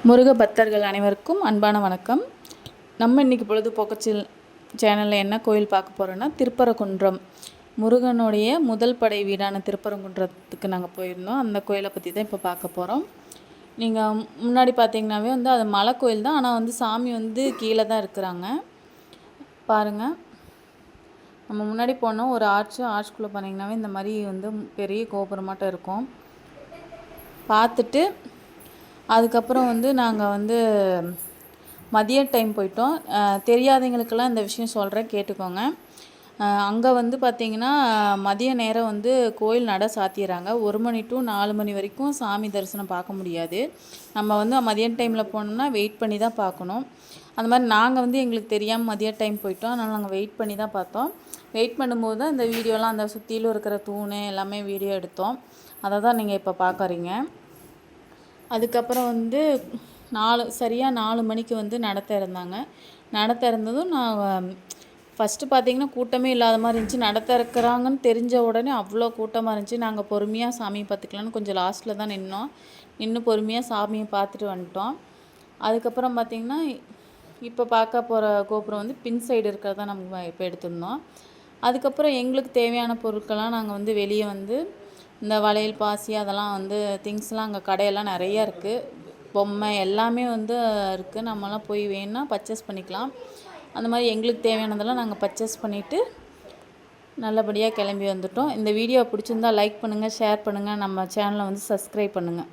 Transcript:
முருக பக்தர்கள் அனைவருக்கும் அன்பான வணக்கம். நம்ம இன்றைக்கி பொழுதுபோக்கு சேனலில் என்ன கோயில் பார்க்க போகிறோன்னா, திருப்பரங்குன்றம் முருகனுடைய முதல் படை வீடான திருப்பரங்குன்றத்துக்கு நாங்கள் போயிருந்தோம். அந்த கோயிலை பற்றி தான் இப்போ பார்க்க போகிறோம். நீங்கள் முன்னாடி பார்த்தீங்கன்னாவே அது மலை கோயில் தான். ஆனால் சாமி கீழே தான் இருக்கிறாங்க. பாருங்கள், நம்ம முன்னாடி போனோம் ஒரு ஆர்ச்சுக்குள்ளே போனீங்கன்னாவே இந்த மாதிரி பெரிய கோபுரமாட்டம் இருக்கும். பார்த்துட்டு அதுக்கப்புறம் நாங்கள் மதிய டைம் போயிட்டோம். தெரியாதவங்களுக்கெல்லாம் இந்த விஷயம் சொல்கிறேன், கேட்டுக்கோங்க. அங்கே பார்த்திங்கன்னா மதிய நேரம் கோயில் நட சாத்திடுறாங்க. 1 மணி டு 4 மணி வரைக்கும் சாமி தரிசனம் பார்க்க முடியாது. நம்ம மதிய டைமில் போனோம்னா வெயிட் பண்ணி தான் பார்க்கணும். அந்த மாதிரி நாங்கள் எங்களுக்கு தெரியாமல் மதிய டைம் போயிட்டோம். அதனால் நாங்கள் வெயிட் பண்ணி தான் பார்த்தோம். வெயிட் பண்ணும்போது தான் இந்த வீடியோலாம் அந்த சுற்றிலும் இருக்கிற தூண் எல்லாமே வீடியோ எடுத்தோம். அதை தான் நீங்கள் இப்போ பார்க்குறீங்க. அதுக்கப்புறம் சரியாக 4 மணிக்கு நட திறந்தாங்க. நட திறந்ததும் நான் ஃபஸ்ட்டு பார்த்திங்கன்னா கூட்டமே இல்லாத மாதிரி இருந்துச்சு. நட திறக்கிறாங்கன்னு தெரிஞ்ச உடனே அவ்வளோ கூட்டமாக இருந்துச்சு. நாங்கள் பொறுமையாக சாமியை பார்த்துக்கலான்னு கொஞ்சம் லாஸ்ட்டில் தான் நின்று பொறுமையாக சாமியை பார்த்துட்டு வந்துட்டோம். அதுக்கப்புறம் பார்த்திங்கன்னா இப்போ பார்க்க போகிற கோபுரம் பின் சைடு இருக்கிறதா நம்ம இப்போ எடுத்திருந்தோம். அதுக்கப்புறம் எங்களுக்கு தேவையான பொருட்கள்லாம் நாங்கள் வெளியே இந்த வளையல் பாசி அதெல்லாம் திங்ஸ்லாம் அங்கே கடையெல்லாம் நிறையா இருக்குது. பொம்மை எல்லாமே இருக்குது. நம்மலாம் போய் வேணும்னா பர்ச்சேஸ் பண்ணிக்கலாம். அந்த மாதிரி எங்களுக்கு தேவையானதெல்லாம் நாங்கள் பர்ச்சேஸ் பண்ணிவிட்டு நல்லபடியாக கிளம்பி வந்துட்டோம். இந்த வீடியோ பிடிச்சிருந்தால் லைக் பண்ணுங்கள், ஷேர் பண்ணுங்கள், நம்ம சேனலை சப்ஸ்கிரைப் பண்ணுங்கள்.